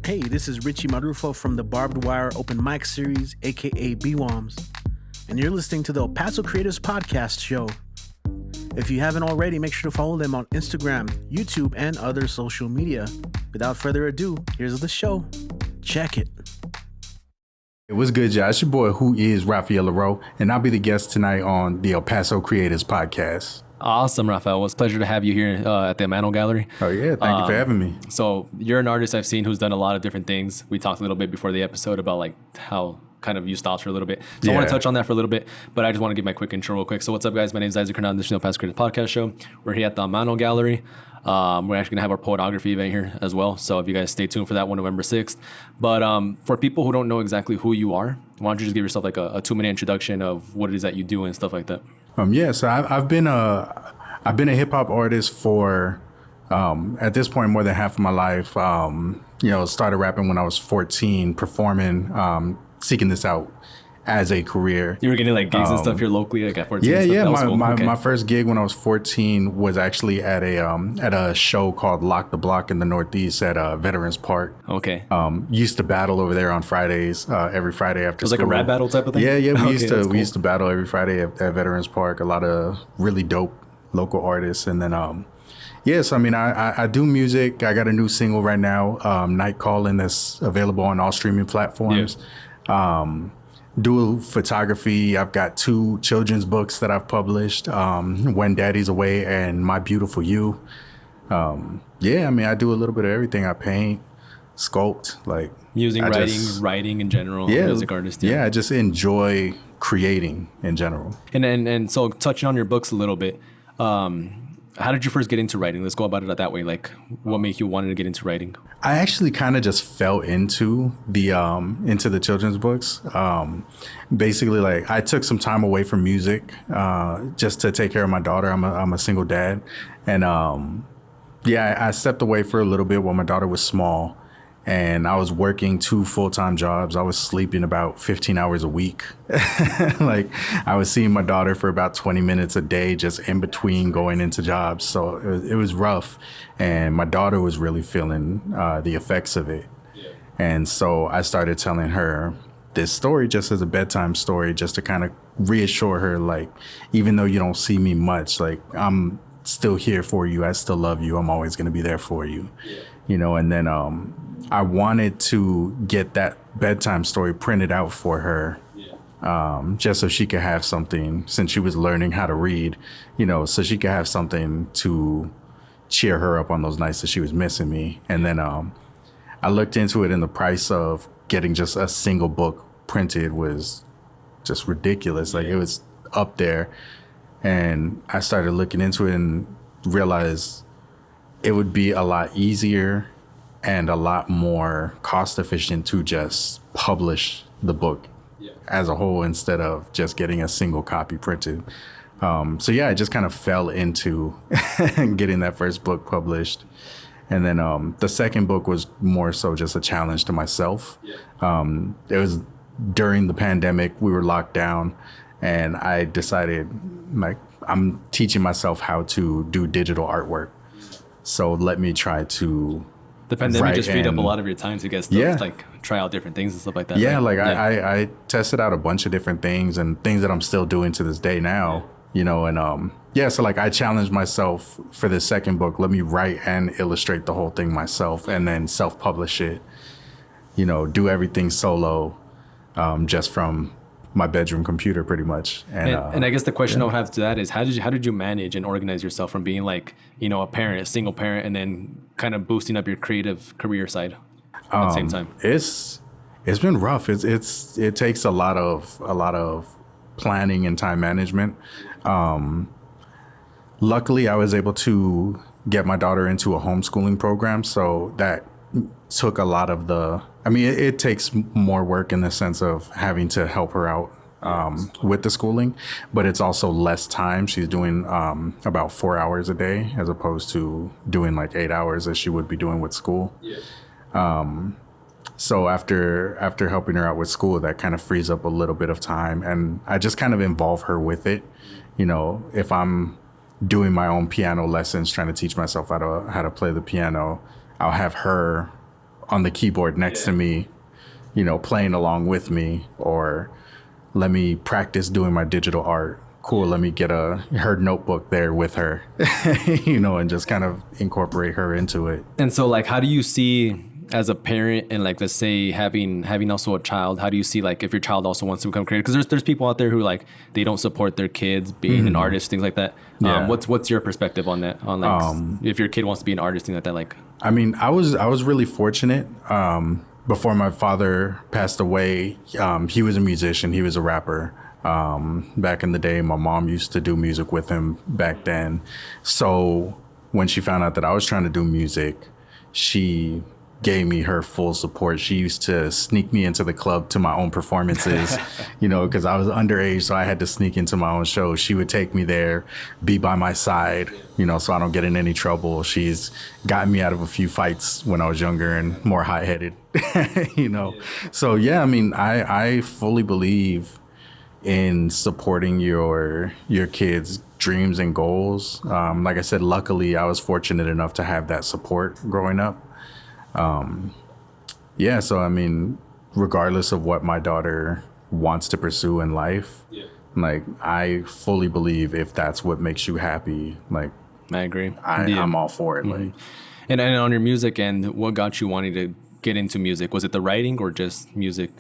Hey, this is Richie Marrufo from the Barbed Wire Open Mic Series, aka BWOMs, and you're listening to the Paso Creators Podcast Show. If you haven't already, make sure to follow them on Instagram, YouTube, and other social media. Without further ado, here's the show. Check it. What's good, y'all? It's your boy, who is Raphael Leraux, and I'll be the guest tonight on the El Paso Creators Podcast. Awesome, Raphael. Well, it's a pleasure to have you here at the Amano Gallery. Oh, yeah. Thank you for having me. So you're an artist I've seen who's done a lot of different things. We talked a little bit before the episode about like how kind of you stopped for a little bit. So I want to touch on that for a little bit, but I just want to give my quick intro real quick. So what's up, guys? My name is Isaac Hernandez. This is the Paso Creators Podcast Show. We're here at the Amano Gallery. We're actually going to have our poetography event here as well. So if you guys stay tuned for that one, November 6th. But for people who don't know exactly who you are, why don't you just give yourself like a 2-minute introduction of what it is that you do and stuff like that? So I've been a hip hop artist for, at this point, more than half of my life. Started rapping when I was 14, performing, seeking this out as a career. You were getting like gigs and stuff here locally, like at 14? Yeah. Cool. My first gig when I was 14 was actually at a show called Lock the Block in the Northeast at Veterans Park. Okay. Used to battle over there on Fridays, every Friday after school. It was like a rap battle type of thing? Yeah. We used to battle every Friday at Veterans Park. A lot of really dope local artists. And then, I do music. I got a new single right now, Night Calling, that's available on all streaming platforms. Yeah. Do photography. I've got 2 children's books that I've published, When Daddy's Away and My Beautiful You. I do a little bit of everything. I paint, sculpt, like music, writing in general. Yeah, music artist. Yeah, I just enjoy creating in general. And so touching on your books a little bit, how did you first get into writing? Let's go about it that way. Like, what made you want to get into writing? I actually kind of just fell into the children's books. Basically, like I took some time away from music just to take care of my daughter. I'm a single dad, and I stepped away for a little bit while my daughter was small. And I was working 2 full-time jobs. I was sleeping about 15 hours a week. Like I was seeing my daughter for about 20 minutes a day, just in between going into jobs. So it was rough. And my daughter was really feeling the effects of it. Yeah. And so I started telling her this story just as a bedtime story, just to kind of reassure her, like, even though you don't see me much, like I'm still here for you. I still love you. I'm always going to be there for you. Yeah. And then I wanted to get that bedtime story printed out for her, just so she could have something, since she was learning how to read, so she could have something to cheer her up on those nights that she was missing me. And then I looked into it, and the price of getting just a single book printed was just ridiculous. Like it was up there. And I started looking into it and realized it would be a lot easier and a lot more cost efficient to just publish the book as a whole instead of just getting a single copy printed. I just kind of fell into getting that first book published. And then the second book was more so just a challenge to myself. It was during the pandemic, we were locked down, and I decided, like, I'm teaching myself how to do digital artwork. So let me try to... The pandemic just freed up a lot of your time to get stuff, like try out different things and stuff like that. Yeah, right? I tested out a bunch of different things, and things that I'm still doing to this day now, so like I challenged myself for the second book. Let me write and illustrate the whole thing myself, and then self-publish it, do everything solo, just from my bedroom computer pretty much. And I guess the question I'll have to that is, how did you manage and organize yourself from being like, a parent, a single parent, and then kind of boosting up your creative career side at the same time? It's been rough. It takes a lot of planning and time management. Luckily I was able to get my daughter into a homeschooling program, so that took a lot of it takes more work in the sense of having to help her out with the schooling, but it's also less time. She's doing about 4 hours a day as opposed to doing like 8 hours as she would be doing with school. So after helping her out with school, that kind of frees up a little bit of time, and I just kind of involve her with it. If I'm doing my own piano lessons, trying to teach myself how to play the piano, I'll have her on the keyboard next to me, you know, playing along with me, or let me practice doing my digital art. Cool, let me get her notebook there with her, you know, and just kind of incorporate her into it. And so, like, how do you see as a parent, and like, let's say having also a child, how do you see like if your child also wants to become creative? Because there's people out there who like they don't support their kids being an artist, things like that. What's your perspective on that? On like if your kid wants to be an artist, things like that. Like, I mean, I was really fortunate. Before my father passed away, he was a musician. He was a rapper. Back in the day, my mom used to do music with him back then. So when she found out that I was trying to do music, she gave me her full support. She used to sneak me into the club to my own performances, you know, because I was underage, so I had to sneak into my own show. She would take me there, be by my side, you know, so I don't get in any trouble. She's gotten me out of a few fights when I was younger and more hot-headed, you know. So, yeah, I mean, I fully believe in supporting your kids' dreams and goals. Like I said, luckily, I was fortunate enough to have that support growing up. So I mean, regardless of what my daughter wants to pursue in life, like I fully believe if that's what makes you happy, like I agree. I'm all for it. Like, and on your music end, what got you wanting to get into music? Was it the writing or just music?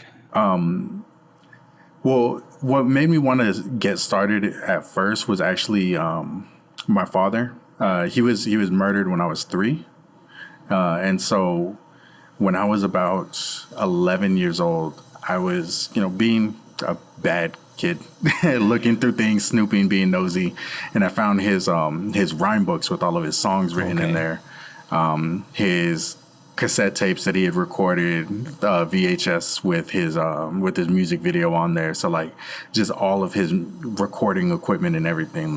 Well, what made me want to get started at first was actually my father. He was murdered when I was 3. And so when I was about 11 years old, I was, you know, being a bad kid, looking through things, snooping, being nosy. And I found his rhyme books with all of his songs written in there. His cassette tapes that he had recorded, VHS with his music video on there. So like just all of his recording equipment and everything,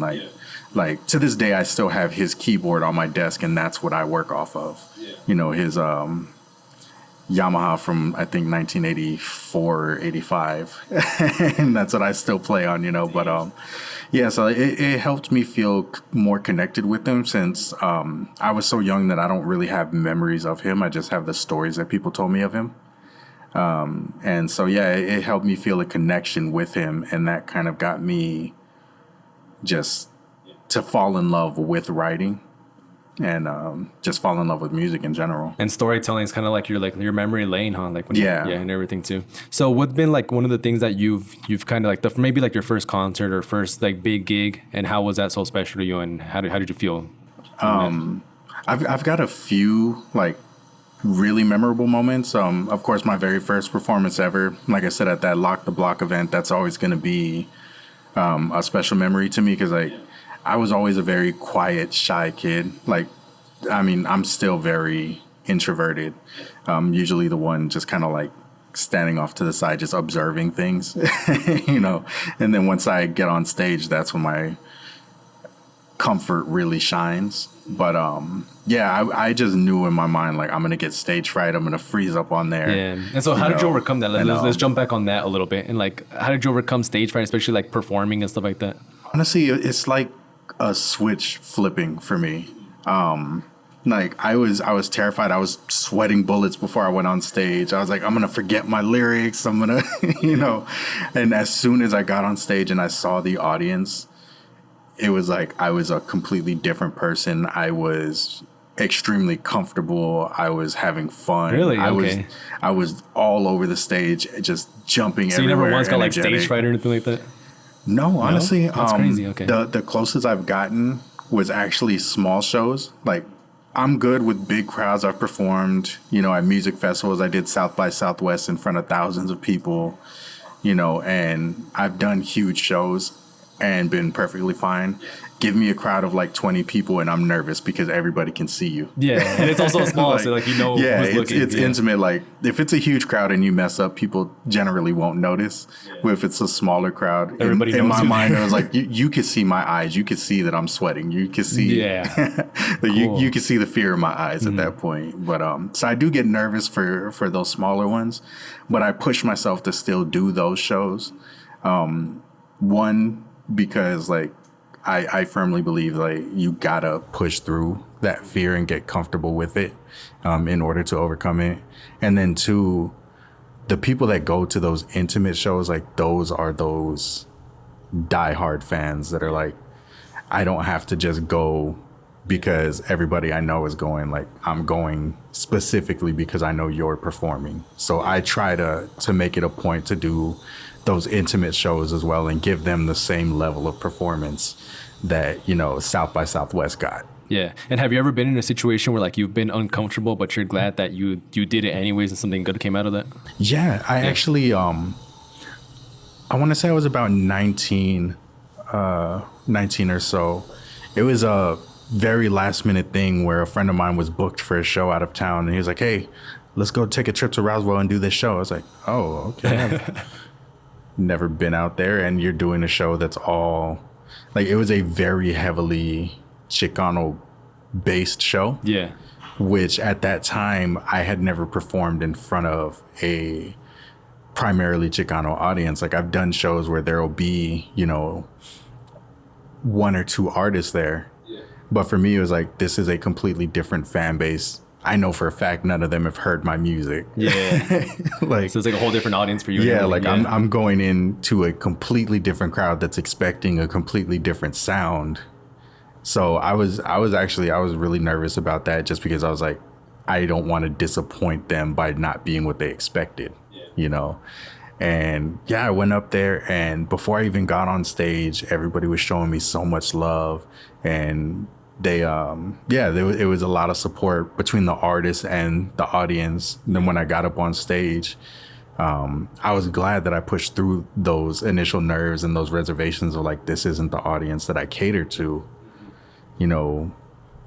like to this day, I still have his keyboard on my desk, and that's what I work off of. You know, his Yamaha from, I think, 1984 or 85. And that's what I still play on, you know. But, so it helped me feel more connected with him since I was so young that I don't really have memories of him. I just have the stories that people told me of him. And so, it helped me feel a connection with him. And that kind of got me just to fall in love with writing and just fall in love with music in general. And storytelling is kind of like your memory lane, huh? Like when and everything too. So what's been like one of the things that you've kind of like maybe like your first concert or first like big gig, and how was that so special to you, and how did you feel? I've got a few like really memorable moments. Of course, my very first performance ever, like I said, at that Lock the Block event, that's always going to be a special memory to me because I was always a very quiet, shy kid. Like, I mean, I'm still very introverted. Usually the one just kind of like standing off to the side, just observing things, you know. And then once I get on stage, that's when my comfort really shines. But I just knew in my mind, like, I'm going to get stage fright. I'm going to freeze up on there. Yeah. And so how did you overcome that? Let's jump back on that a little bit. And like, how did you overcome stage fright, especially like performing and stuff like that? Honestly, it's like a switch flipping for me. Like I was terrified. I was sweating bullets before I went on stage. I was like, I'm going to forget my lyrics. I'm going to, you know, and as soon as I got on stage and I saw the audience, it was like I was a completely different person. I was extremely comfortable. I was having fun. Really? Okay. I was all over the stage, just jumping everywhere. So you never once got like stage fright or anything like that? No, honestly, that's crazy. Okay. The closest I've gotten was actually small shows. Like, I'm good with big crowds. I've performed, you know, at music festivals. I did South by Southwest in front of thousands of people, you know, and I've done huge shows and been perfectly fine. Give me a crowd of like 20 people and I'm nervous because everybody can see you. Yeah, and it's also small, so like, you know, who's looking. It's intimate. Like if it's a huge crowd and you mess up, people generally won't notice. But if it's a smaller crowd, everybody in knows my mind, it was like you could see my eyes. You could see that I'm sweating. You could see, cool. you could see the fear in my eyes at that point. But so I do get nervous for those smaller ones, but I push myself to still do those shows. One, because like I firmly believe like you gotta push through that fear and get comfortable with it in order to overcome it. And then two, the people that go to those intimate shows, like those are those diehard fans that are like, I don't have to just go because everybody I know is going. Like, I'm going specifically because I know you're performing. So I try to make it a point to do those intimate shows as well and give them the same level of performance that, you know, South by Southwest got. Yeah. And have you ever been in a situation where like you've been uncomfortable, but you're glad that you did it anyways and something good came out of that? Yeah, I actually, I want to say I was about 19 or so. It was a very last minute thing where a friend of mine was booked for a show out of town, and he was like, hey, let's go take a trip to Roswell and do this show. I was like, oh, okay. I've never been out there, and you're doing a show that's all like, it was a very heavily Chicano based show. Yeah. Which at that time I had never performed in front of a primarily Chicano audience. Like, I've done shows where there'll be, you know, one or two artists there. Yeah. But for me, it was like, this is a completely different fan base. I know for a fact none of them have heard my music. Yeah. Like, so it's like a whole different audience for you. Yeah, like yeah. I'm going into a completely different crowd that's expecting a completely different sound. So I was really nervous about that, just because I was like, I don't want to disappoint them by not being what they expected, you know? And yeah, I went up there, and before I even got on stage, everybody was showing me so much love, and they, it was a lot of support between the artists and the audience. And then when I got up on stage, I was glad that I pushed through those initial nerves and those reservations of like, this isn't the audience that I cater to, you know,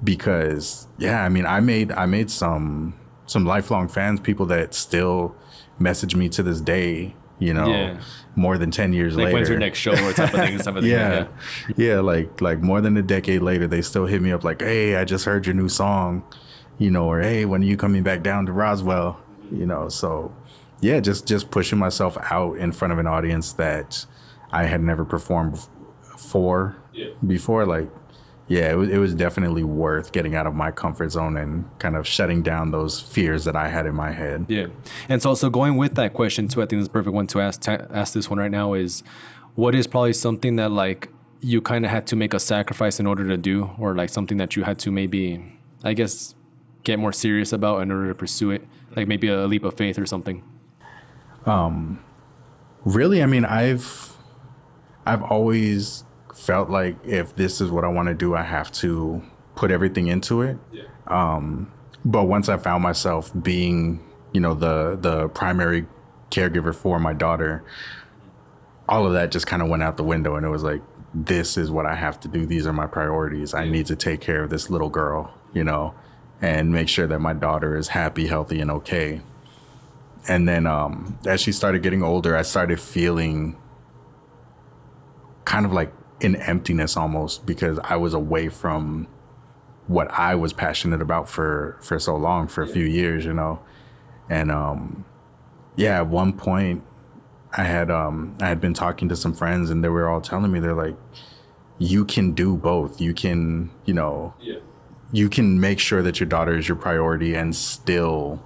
because yeah, I mean, I made some lifelong fans, people that still message me to this day, you know, more than 10 years later. Like, when's your next show or type of thing? Yeah, like more than a decade later, they still hit me up like, hey, I just heard your new song, you know, or hey, when are you coming back down to Roswell, you know? So yeah, just pushing myself out in front of an audience that I had never performed for before. Like, yeah, it was definitely worth getting out of my comfort zone and kind of shutting down those fears that I had in my head. Yeah. And so going with that question too, I think this is a perfect one to ask this one right now is, what is probably something that like you kind of had to make a sacrifice in order to do, or like something that you had to maybe, I guess, get more serious about in order to pursue it? Like maybe a leap of faith or something. Really, I mean, I've always felt like if this is what I want to do, I have to put everything into it. Yeah. But once I found myself being, you know, the primary caregiver for my daughter, all of that just kind of went out the window, and it was like, this is what I have to do. These are my priorities. I need to take care of this little girl, you know, and make sure that my daughter is happy, healthy, and okay. And then as she started getting older, I started feeling kind of like an emptiness almost, because I was away from what I was passionate about for so long, for a few years, you know. And at one point I had been talking to some friends, and they were all telling me, they're like, you can do both. You can, you know, you can make sure that your daughter is your priority and still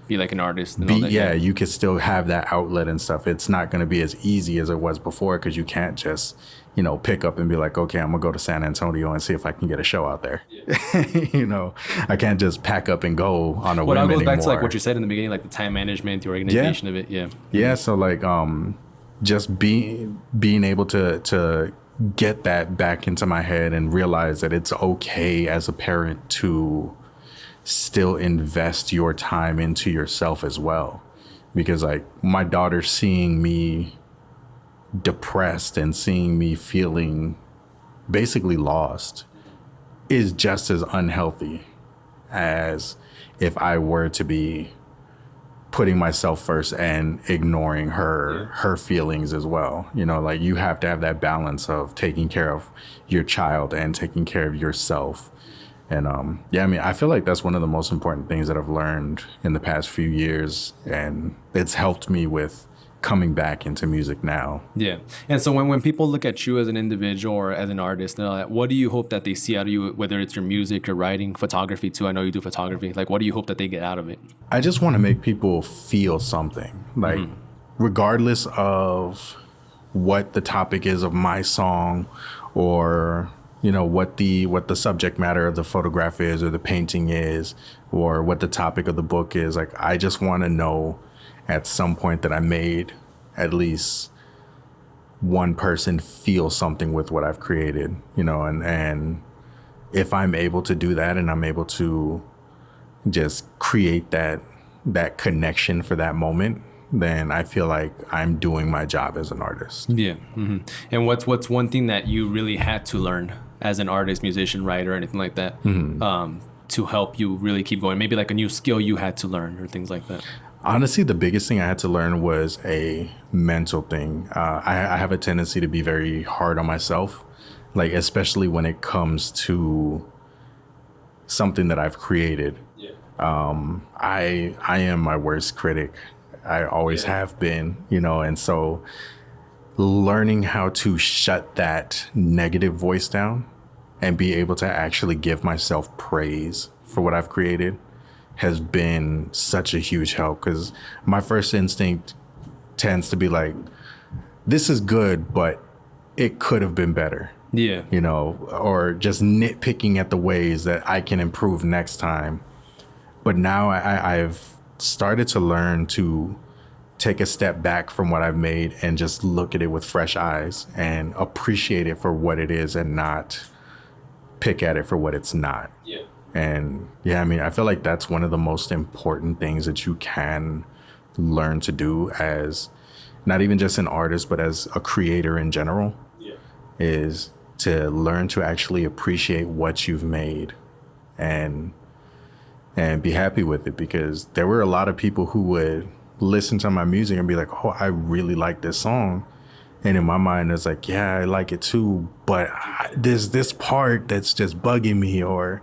be like an artist and all that. Yeah, you could still have that outlet and stuff. It's not going to be as easy as it was before, because you can't just, you know, pick up and be like, okay, I'm gonna go to San Antonio and see if I can get a show out there. You know, I can't just pack up and go on a whim anymore. Well, it goes back to like what you said in the beginning, like the time management, the organization of it. Yeah. So like, just being able to get that back into my head and realize that it's okay as a parent to still invest your time into yourself as well. Because like, my daughter seeing me depressed and seeing me feeling basically lost is just as unhealthy as if I were to be putting myself first and ignoring her feelings as well. You know, like, you have to have that balance of taking care of your child and taking care of yourself. And I mean, I feel like that's one of the most important things that I've learned in the past few years, and it's helped me with coming back into music now. Yeah. And so when people look at you as an individual or as an artist and all that, what do you hope that they see out of you, whether it's your music, your writing, photography too? I know you do photography. Like, what do you hope that they get out of it? I just want to make people feel something, like regardless of what the topic is of my song, or what the subject matter of the photograph is, or the painting is, or what the topic of the book is. Like, I just want to know at some point that I made at least one person feel something with what I've created, and if I'm able to do that, and I'm able to just create that connection for that moment, then I feel like I'm doing my job as an artist. Yeah. Mm-hmm. And what's one thing that you really had to learn as an artist, musician, writer, anything like that, to help you really keep going? Maybe like a new skill you had to learn or things like that. Honestly, the biggest thing I had to learn was a mental thing. I have a tendency to be very hard on myself, like especially when it comes to something that I've created. Yeah. I am my worst critic. I always have been, and so learning how to shut that negative voice down and be able to actually give myself praise for what I've created has been such a huge help, because my first instinct tends to be like, this is good, but it could have been better. Yeah. Or just nitpicking at the ways that I can improve next time. But now I've started to learn to take a step back from what I've made and just look at it with fresh eyes and appreciate it for what it is and not pick at it for what it's not. Yeah. And I feel like that's one of the most important things that you can learn to do as not even just an artist, but as a creator in general, is to learn to actually appreciate what you've made and be happy with it. Because there were a lot of people who would listen to my music and be like, oh, I really like this song. And in my mind, it's like, yeah, I like it too, but there's this part that's just bugging me, or,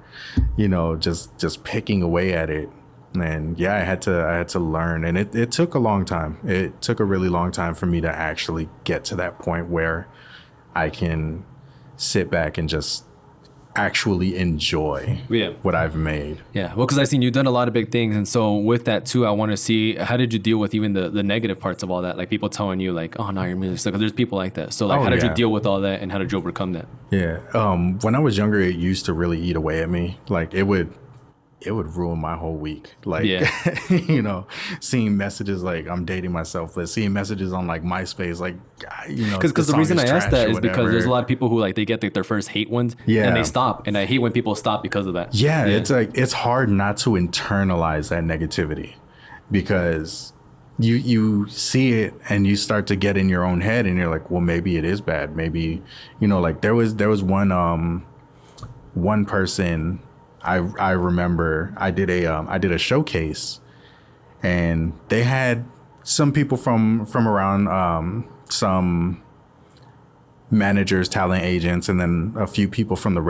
just picking away at it. And I had to learn, and it took a long time. It took a really long time for me to actually get to that point where I can sit back and just actually enjoy what I've made. Yeah. Well, because I've seen you've done a lot of big things. And so with that too, I want to see, how did you deal with even the negative parts of all that? Like people telling you like, oh, no, your music sucks. There's people like that. So like, how did you deal with all that, and how did you overcome that? Yeah. When I was younger, it used to really eat away at me. Like it would ruin my whole week. Like, seeing messages like I'm dating myself, but seeing messages on like MySpace, like, because the reason I asked that is because there's a lot of people who like, they get their first hate ones and they stop. And I hate when people stop because of that. Yeah. It's like, it's hard not to internalize that negativity, because you see it and you start to get in your own head and you're like, well, maybe it is bad. Maybe, like there was one person I remember I did a showcase, and they had some people from around, some managers, talent agents, and then a few people from the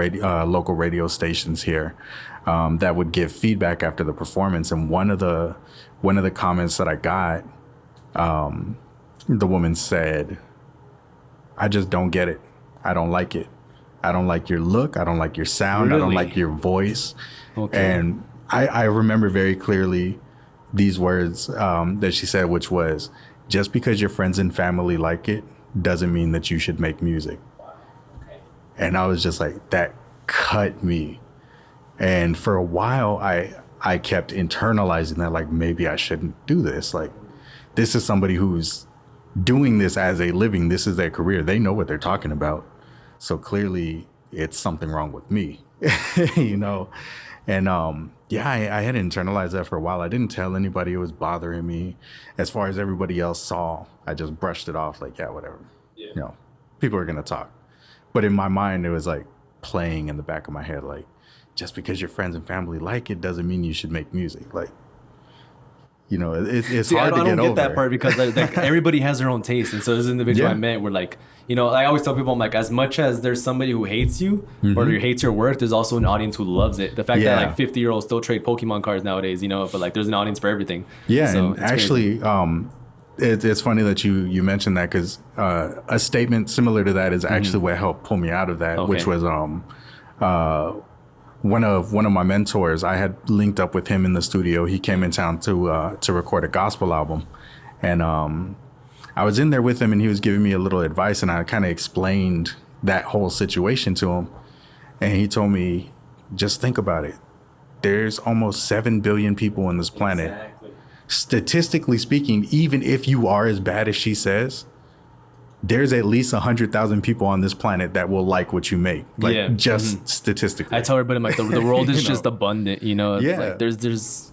local radio stations here, that would give feedback after the performance. And one of the comments that I got, the woman said, "I just don't get it. I don't like it. I don't like your look. I don't like your sound. Really? I don't like your voice." Okay. And I remember very clearly these words that she said, which was, just because your friends and family like it doesn't mean that you should make music. Okay. And I was just like, that cut me. And for a while, I kept internalizing that, like, maybe I shouldn't do this. Like, this is somebody who's doing this as a living. This is their career. They know what they're talking about. So clearly it's something wrong with me, And I had internalized that for a while. I didn't tell anybody it was bothering me. As far as everybody else saw, I just brushed it off like, yeah, whatever. Yeah. People are going to talk. But in my mind, it was like playing in the back of my head, like, just because your friends and family like it doesn't mean you should make music. Like, it's hard to get over. I don't get that part, because like everybody has their own taste. And so this individual I met, we're like, I always tell people, I'm like, as much as there's somebody who hates you or who hates your work, there's also an audience who loves it. The fact that like 50-year-olds still trade Pokemon cards nowadays, but like there's an audience for everything. Yeah. So and actually, It's funny that you mentioned that, because a statement similar to that is actually what helped pull me out of that, which was one of my mentors. I had linked up with him in the studio. He came in town to record a gospel album, and I was in there with him, and he was giving me a little advice, and I kind of explained that whole situation to him, and he told me, just think about it. There's almost 7 billion people on this planet. Exactly. Statistically speaking, even if you are as bad as she says, there's at least 100,000 people on this planet that will like what you make. Like, just statistically. I tell everybody, like, the world is just abundant, you know? It's like there's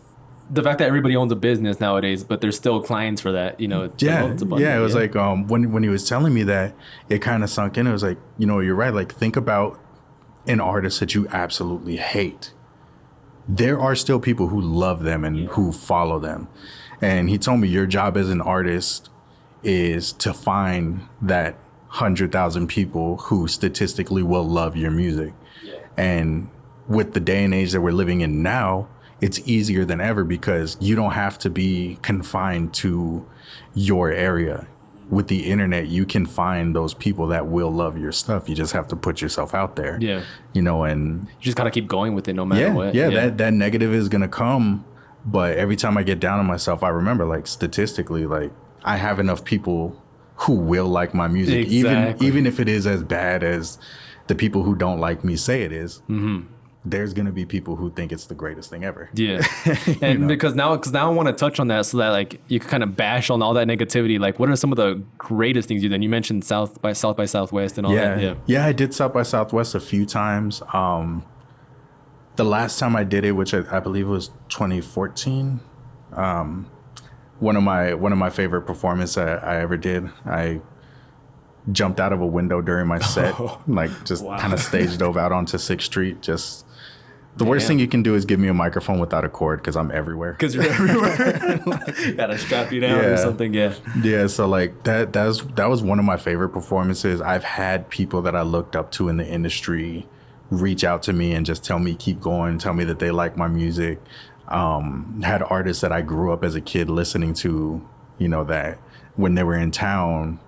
the fact that everybody owns a business nowadays, but there's still clients for that, you know? It's abundant. It was like, when he was telling me that, it kind of sunk in. It was like, you know, you're right. Like, think about an artist that you absolutely hate. There are still people who love them and who follow them. And he told me, your job as an artist is to find that 100,000 people who statistically will love your music. And with the day and age that we're living in now, it's easier than ever, because you don't have to be confined to your area. With the internet, you can find those people that will love your stuff. You just have to put yourself out there. Yeah. You know, and you just gotta keep going with it no matter what. That negative is gonna come. But every time I get down on myself, I remember, like, statistically, like, I have enough people who will like my music, even if it is as bad as the people who don't like me say it is. There's going to be people who think it's the greatest thing ever. Yeah. And because now I want to touch on that, so that, like, you can kind of bash on all that negativity. Like, what are some of the greatest things you've done? You mentioned South by Southwest and all that. Yeah, I did South by Southwest a few times. The last time I did it, which I believe was 2014, one of my favorite performances I ever did, I jumped out of a window during my set, like, just kind of stage dove out onto 6th Street. Just the worst thing you can do is give me a microphone without a cord, because I'm everywhere. Because you're everywhere. Gotta strap you down or something. Yeah. So, like, that was one of my favorite performances. I've had people that I looked up to in the industry reach out to me and just tell me keep going, tell me that they like my music. Had artists that I grew up as a kid listening to, you know, that when they were in town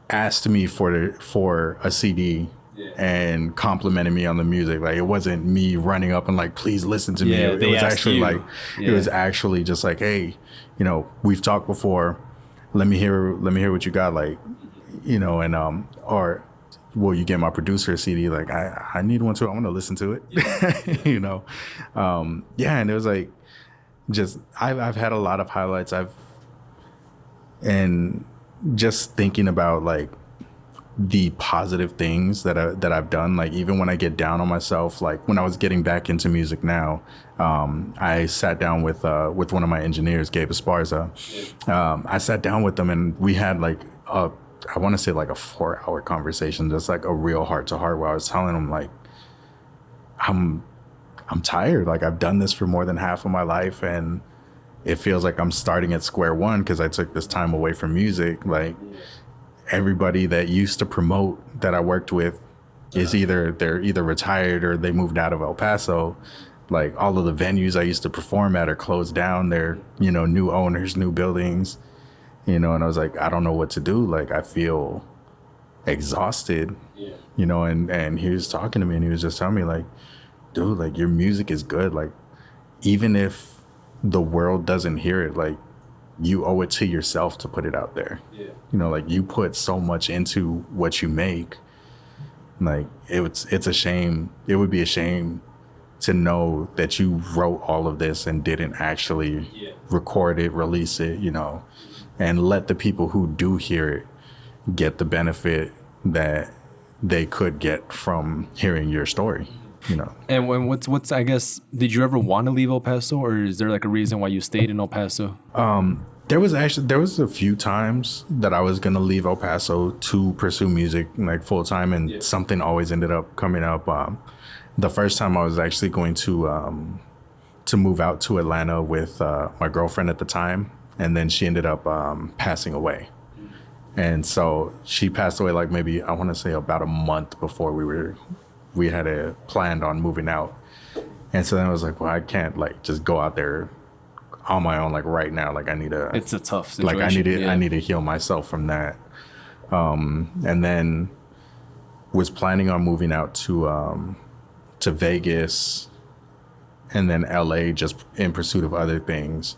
asked me for a CD and complimented me on the music. Like, it wasn't me running up and like, please listen to me. It was actually it was actually just like, hey, you know, we've talked before. Let me hear what you got. Like, you know, and or will you get my producer a CD? Like, I need one too. I want to listen to it. You know? And it was like, just, I've had a lot of highlights. And just thinking about, like, the positive things that I've done, like, even when I get down on myself, like when I was getting back into music now, I sat down with one of my engineers, Gabe Esparza. I sat down with them and we had like I want to say like a 4-hour conversation, just like a real heart to heart, where I was telling him, like, I'm tired. Like, I've done this for more than half of my life, and it feels like I'm starting at square one because I took this time away from music. Like, everybody that used to promote that I worked with is they're either retired or they moved out of El Paso. Like, all of the venues I used to perform at are closed down. They're, you know, new owners, new buildings. You know, and I was like, I don't know what to do. Like, I feel exhausted, you know, and he was talking to me and he was just telling me, like, dude, like, your music is good. Like, even if the world doesn't hear it, like, you owe it to yourself to put it out there. You know, like, you put so much into what you make. Like, it's a shame. It would be a shame to know that you wrote all of this and didn't actually record it, release it, you know, and let the people who do hear it get the benefit that they could get from hearing your story, you know. And what's I guess, did you ever want to leave El Paso, or is there like a reason why you stayed in El Paso? There was a few times that I was going to leave El Paso to pursue music like full time, and something always ended up coming up. The first time I was actually going to move out to Atlanta with my girlfriend at the time. And then she ended up passing away. And so she passed away like maybe, I want to say about a month before we had planned on moving out. And so then I was like, well, I can't like just go out there on my own. Like right now, like I need to. It's a tough situation. Like I need to heal myself from that. And then was planning on moving out to Vegas and then LA just in pursuit of other things.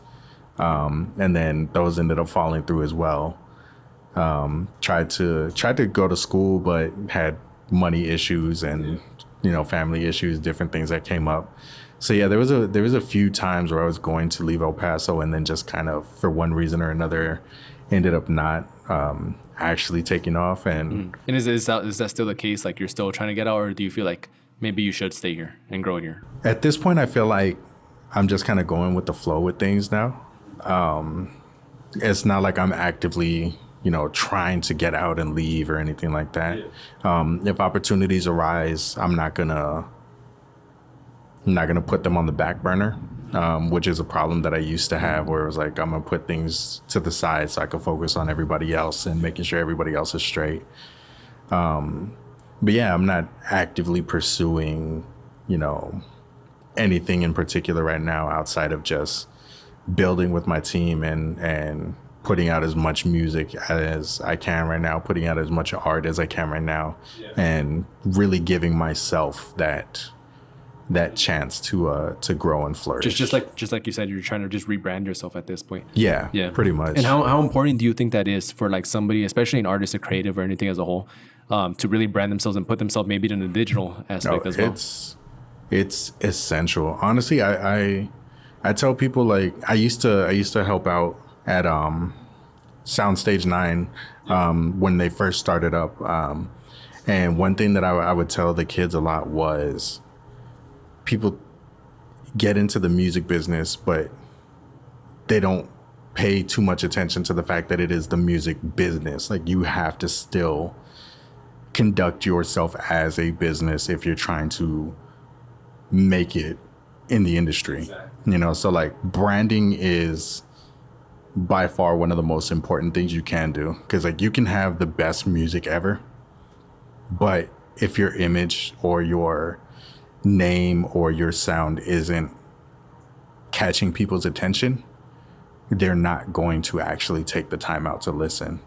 And then those ended up falling through as well. Tried to go to school, but had money issues and, family issues, different things that came up. So yeah, there was a few times where I was going to leave El Paso and then just kind of for one reason or another ended up not actually taking off. And is that still the case? Like you're still trying to get out, or do you feel like maybe you should stay here and grow here? At this point, I feel like I'm just kind of going with the flow with things now. It's not like I'm actively, trying to get out and leave or anything like that. Yeah. If opportunities arise, I'm not gonna put them on the back burner, which is a problem that I used to have, where it was like I'm gonna put things to the side so I can focus on everybody else and making sure everybody else is straight. But yeah, I'm not actively pursuing, anything in particular right now outside of just building with my team and putting out as much music as I can right now, putting out as much art as I can right now, and really giving myself that chance to grow and flourish. Just like you said, you're trying to just rebrand yourself at this point. Yeah, pretty much. And how important do you think that is for like somebody, especially an artist, a creative, or anything as a whole, to really brand themselves and put themselves maybe in the digital aspect as well? It's essential. Honestly, I tell people, like I used to help out at Soundstage 9 when they first started up, and one thing that I would tell the kids a lot was, people get into the music business, but they don't pay too much attention to the fact that it is the music business. Like you have to still conduct yourself as a business if you're trying to make it in the industry. Exactly. So like branding is by far one of the most important things you can do, because like you can have the best music ever, but if your image or your name or your sound isn't catching people's attention, they're not going to actually take the time out to listen.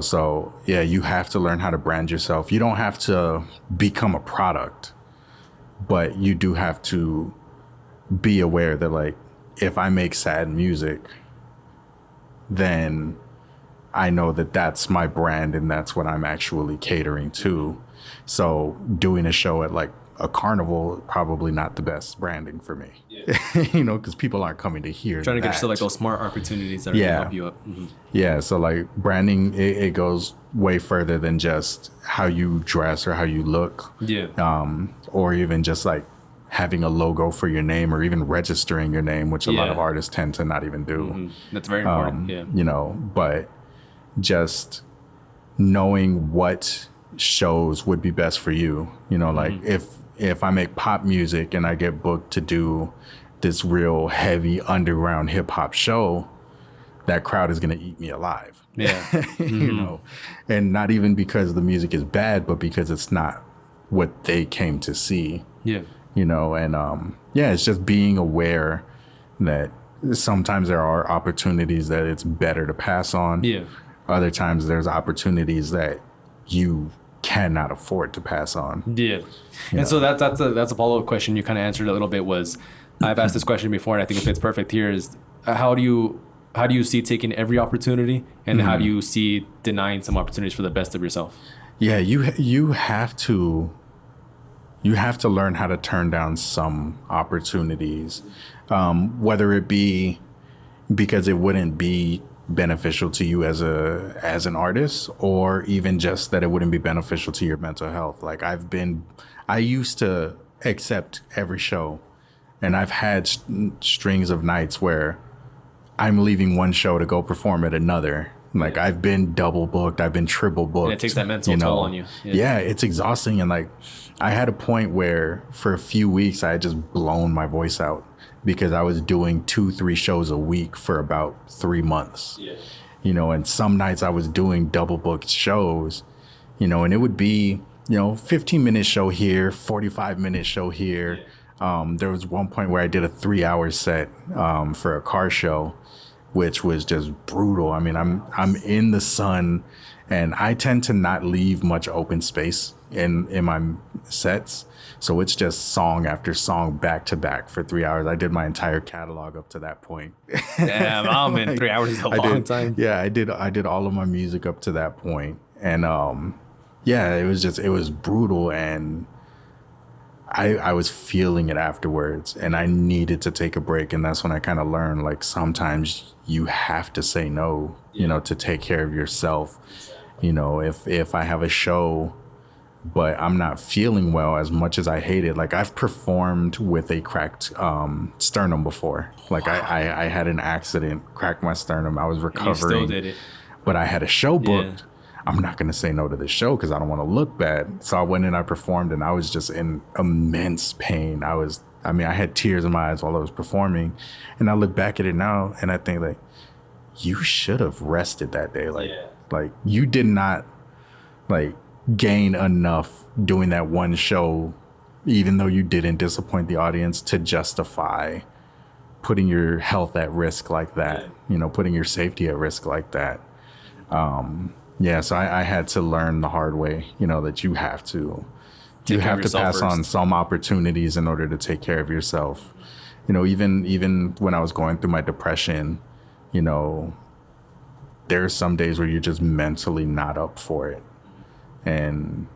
So yeah, you have to learn how to brand yourself. You don't have to become a product, but you do have to be aware that like, if I make sad music, then I know that that's my brand and that's what I'm actually catering to. So doing a show at like a carnival, probably not the best branding for me. Because people aren't coming to hear trying to get to like those smart opportunities that are going to help you up. Yeah, so like branding, it goes way further than just how you dress or how you look. Or even just like having a logo for your name, or even registering your name, which a lot of artists tend to not even do. That's very important. But just knowing what shows would be best for you. Like if I make pop music and I get booked to do this real heavy underground hip hop show, that crowd is going to eat me alive. And not even because the music is bad, but because it's not what they came to see. It's just being aware that sometimes there are opportunities that it's better to pass on. Other times there's opportunities that you cannot afford to pass on. And so that's a follow-up question you kind of answered a little bit. Was I've asked this question before, and I think it fits perfect here, is how do you see taking every opportunity, and how do you see denying some opportunities for the best of yourself? You have to learn how to turn down some opportunities, whether it be because it wouldn't be beneficial to you as an artist, or even just that it wouldn't be beneficial to your mental health. Like I used to accept every show, and I've had strings of nights where I'm leaving one show to go perform at another. Like I've been double booked, I've been triple booked. And it takes that mental toll on you. It's exhausting. And like I had a point where for a few weeks I had just blown my voice out, because I was doing 2-3 shows a week for about 3 months. And some nights I was doing double booked shows, and it would be, 15-minute show here, 45-minute show here. There was one point where I did a 3-hour set for a car show, which was just brutal. I mean, I'm in the sun, and I tend to not leave much open space in my sets. So it's just song after song back to back for 3 hours. I did my entire catalog up to that point. Damn, oh man, 3 hours is a long time. Yeah, I did all of my music up to that point. And yeah, it was brutal, and I was feeling it afterwards, and I needed to take a break. And that's when I kind of learned, like, sometimes you have to say no, you know, to take care of yourself. You know, if I have a show, but I'm not feeling well as much as I hate it. Like, I've performed with a cracked sternum before. Like, wow. I had an accident, cracked my sternum. I was recovering. You still did it. But I had a show booked. Yeah. I'm not going to say no to this show because I don't want to look bad. So I went in, I performed, and I was just in immense pain. I had tears in my eyes while I was performing. And I look back at it now, and I think, like, you should have rested that day. Like you did not, like, gain enough doing that one show, even though you didn't disappoint the audience, to justify putting your health at risk like that, you know, putting your safety at risk like that. So I had to learn the hard way, you know, that you have to pass first on some opportunities in order to take care of yourself. You know, even when I was going through my depression, you know, there are some days where you're just mentally not up for it. And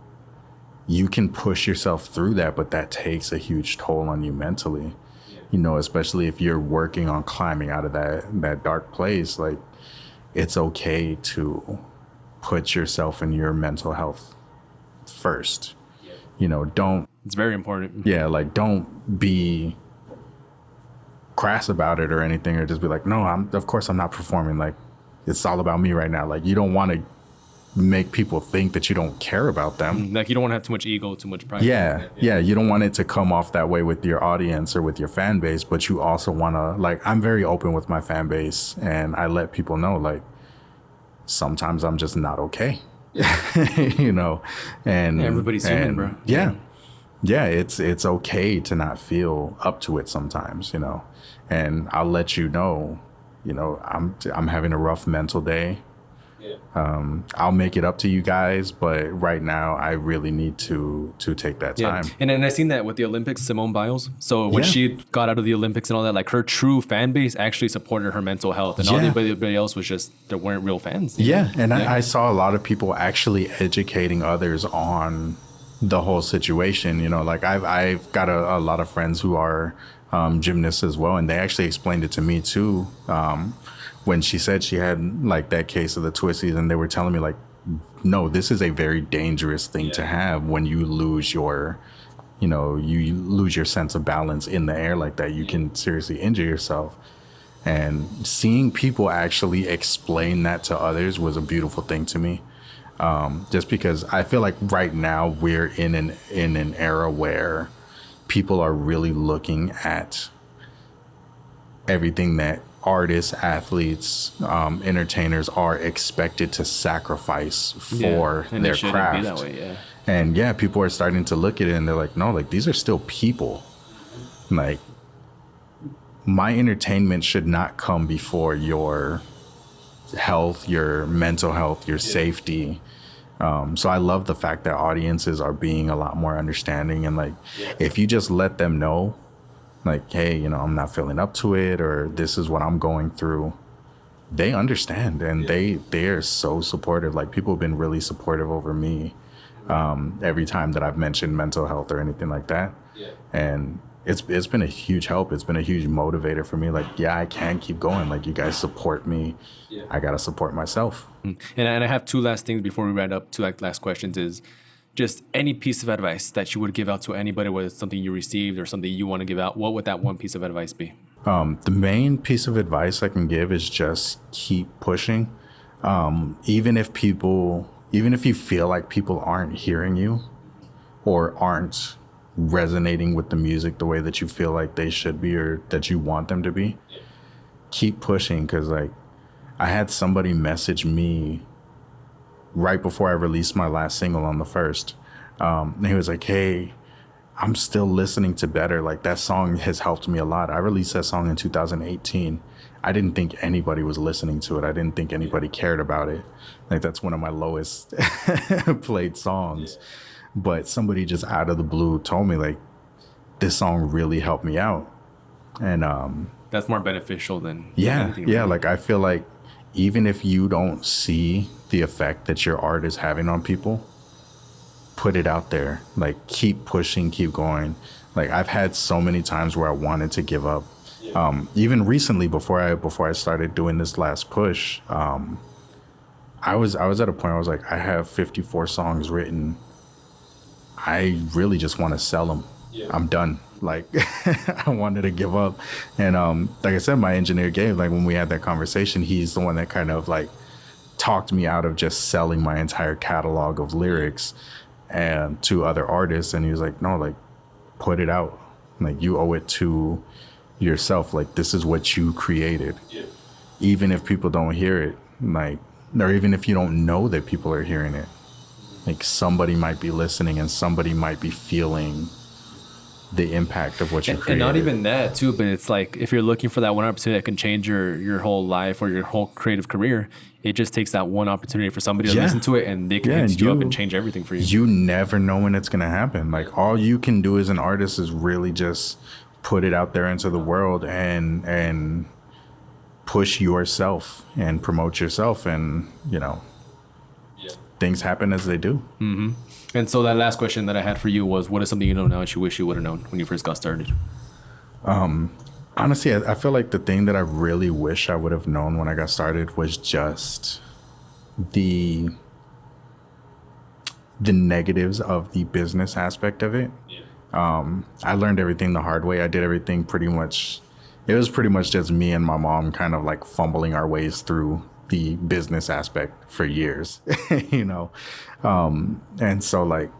you can push yourself through that, but that takes a huge toll on you mentally, you know, especially if you're working on climbing out of that dark place. Like, it's okay to put yourself and your mental health first. You know, it's very important. Yeah. Like, don't be crass about it or anything, or just be like, no, of course I'm not performing. Like, it's all about me right now. Like, you don't want to make people think that you don't care about them. Like, you don't want to have too much ego, too much pride. Yeah. You don't want it to come off that way with your audience or with your fan base, but you also want to, like, I'm very open with my fan base, and I let people know, like, sometimes I'm just not okay. You know, and everybody's human, bro. Yeah, it's okay to not feel up to it sometimes, you know, and I'll let you know, I'm having a rough mental day. I'll make it up to you guys, but right now I really need to take that time. And I seen that with the Olympics, Simone Biles. So when she got out of the Olympics and all that, like, her true fan base actually supported her mental health, and all everybody else was just, they weren't real fans. I saw a lot of people actually educating others on the whole situation. You know, like, I've got a lot of friends who are gymnasts as well, and they actually explained it to me too. When she said she had, like, that case of the twisties, and they were telling me, like, no, this is a very dangerous thing to have when you lose your sense of balance in the air like that. You can seriously injure yourself. And seeing people actually explain that to others was a beautiful thing to me. Just because I feel like right now we're in an era where people are really looking at everything that artists, athletes, entertainers are expected to sacrifice for their craft. Be that way, And people are starting to look at it, and they're like, no, like, these are still people. Like, my entertainment should not come before your health, your mental health, your safety. So I love the fact that audiences are being a lot more understanding, and, like, if you just let them know, like, hey, you know, I'm not feeling up to it, or this is what I'm going through, they understand, and they are so supportive. Like, people have been really supportive over me every time that I've mentioned mental health or anything like that. And it's been a huge help. It's been a huge motivator for me. Like, I can keep going. Like, you guys support me. I got to support myself. And I have two last things before we wrap up. Two last questions is just any piece of advice that you would give out to anybody, whether it's something you received or something you want to give out. What would that one piece of advice be? The main piece of advice I can give is just keep pushing. Even if you feel like people aren't hearing you or aren't resonating with the music the way that you feel like they should be or that you want them to be, keep pushing. Because, like, I had somebody message me right before I released my last single on the 1st. And he was like, hey, I'm still listening to better. Like that song has helped me a lot. I released that song in 2018. I didn't think anybody was listening to it. I didn't think anybody cared about it. Like that's one of my lowest played songs. But somebody just out of the blue told me like this song really helped me out. And that's more beneficial than anything. Yeah, really. Like I feel like even if you don't see the effect that your art is having on people, put it out there. Like keep pushing, keep going. Like I've had so many times where I wanted to give up. Even recently, before I started doing this last push, I was at a point where I was like, I have 54 songs written. I really just want to sell them. I'm done. Like I wanted to give up. And like I said, my engineer Gabe, like when we had that conversation, he's the one that kind of like talked me out of just selling my entire catalog of lyrics and to other artists. And he was like, no, like put it out. Like you owe it to yourself. Like this is what you created. Even if people don't hear it, like, or even if you don't know that people are hearing it, like somebody might be listening and somebody might be feeling the impact of what you created. And not even that too, but it's like if you're looking for that one opportunity that can change your whole life or your whole creative career, it just takes that one opportunity for somebody to listen to it and they can hit you up and change everything for you. You never know when it's going to happen. Like all you can do as an artist is really just put it out there into the world and push yourself and promote yourself, and you know, things happen as they do. Mm-hmm. And so that last question that I had for you was, what is something you know now that you wish you would have known when you first got started? Honestly, I feel like the thing that I really wish I would have known when I got started was just the negatives of the business aspect of it. I learned everything the hard way. I did everything pretty much. It was pretty much just me and my mom kind of like fumbling our ways through the business aspect for years, you know? And so like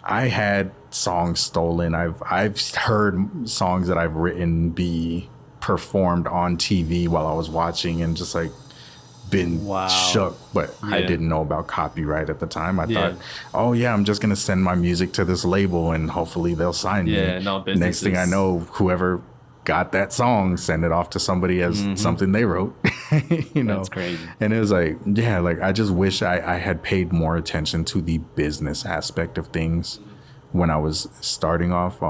I had songs stolen. I've heard songs that I've written be performed on TV while I was watching and just like been shook, but I didn't know about copyright at the time. I thought, oh yeah, I'm just going to send my music to this label and hopefully they'll sign me. Next thing I know, whoever got that song, send it off to somebody as something they wrote. You know, that's crazy. And it was like, like I just wish I had paid more attention to the business aspect of things when I was starting off.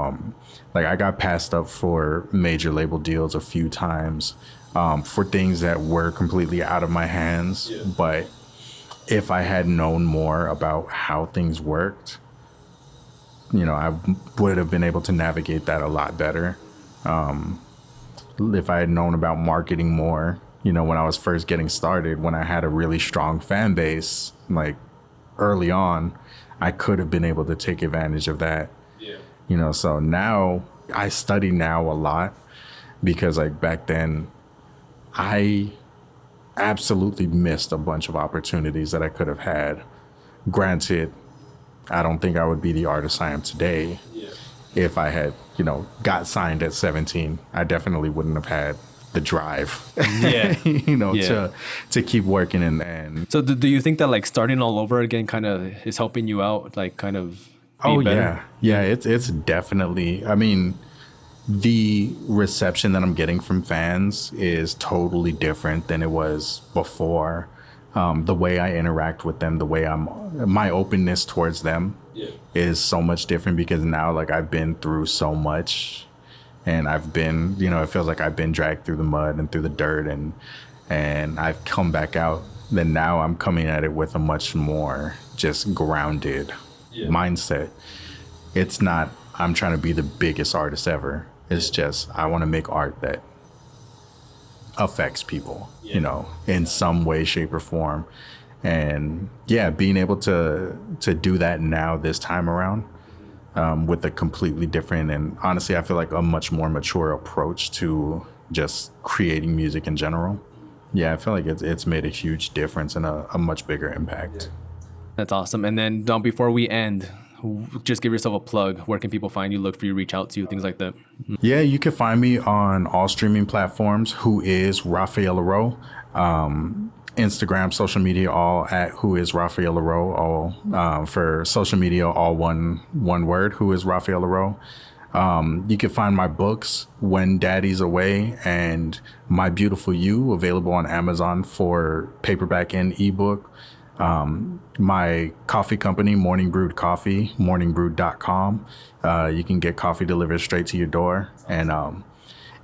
Like I got passed up for major label deals a few times for things that were completely out of my hands. But if I had known more about how things worked, you know, I would have been able to navigate that a lot better. If I had known about marketing more, you know, when I was first getting started, when I had a really strong fan base, like early on, I could have been able to take advantage of that. You know, so now I study now a lot because like back then I absolutely missed a bunch of opportunities that I could have had. Granted, I don't think I would be the artist I am today. If I had, you know, got signed at 17, I definitely wouldn't have had the drive, you know, to keep working. And so do you think that like starting all over again kind of is helping you out, like kind of be better? It's definitely, I mean, the reception that I'm getting from fans is totally different than it was before. The way I interact with them, the way my openness towards them is so much different because now like I've been through so much and I've been, you know, it feels like I've been dragged through the mud and through the dirt and I've come back out. Then now I'm coming at it with a much more just grounded mindset. It's not, I'm trying to be the biggest artist ever. It's just, I want to make art that affects people, you know, in some way, shape or form. And being able to do that now this time around with a completely different and honestly, I feel like a much more mature approach to just creating music in general. I feel like it's made a huge difference and a much bigger impact. That's awesome. And then before we end, just give yourself a plug. Where can people find you, look for you, reach out to you, things like that? You can find me on all streaming platforms. Who is Raphael Leraux? Instagram, social media, all at Who is Raphael Leraux. All for social media, all one word. Who is Raphael Leraux. You can find my books, When Daddy's Away and My Beautiful You, available on Amazon for paperback and ebook. My coffee company, Morning Brewed Coffee, morningbrewed.com. You can get coffee delivered straight to your door. And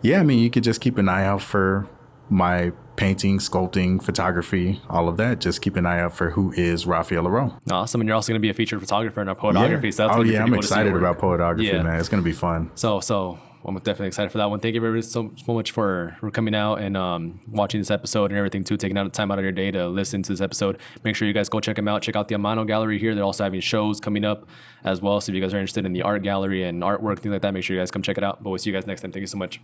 yeah, I mean, you could just keep an eye out for my painting, sculpting, photography, all of that. Just keep an eye out for Who is Raphael Leraux. Awesome. And you're also going to be a featured photographer in our poetography. Yeah. So that's gonna be I'm cool excited about poetography, man. It's going to be fun. So I'm definitely excited for that one. Thank you everybody so much for coming out and watching this episode and everything too, taking out the time out of your day to listen to this episode. Make sure you guys go check them out. Check out the Amano gallery here. They're also having shows coming up as well. So if you guys are interested in the art gallery and artwork, things like that, make sure you guys come check it out. But we'll see you guys next time. Thank you so much.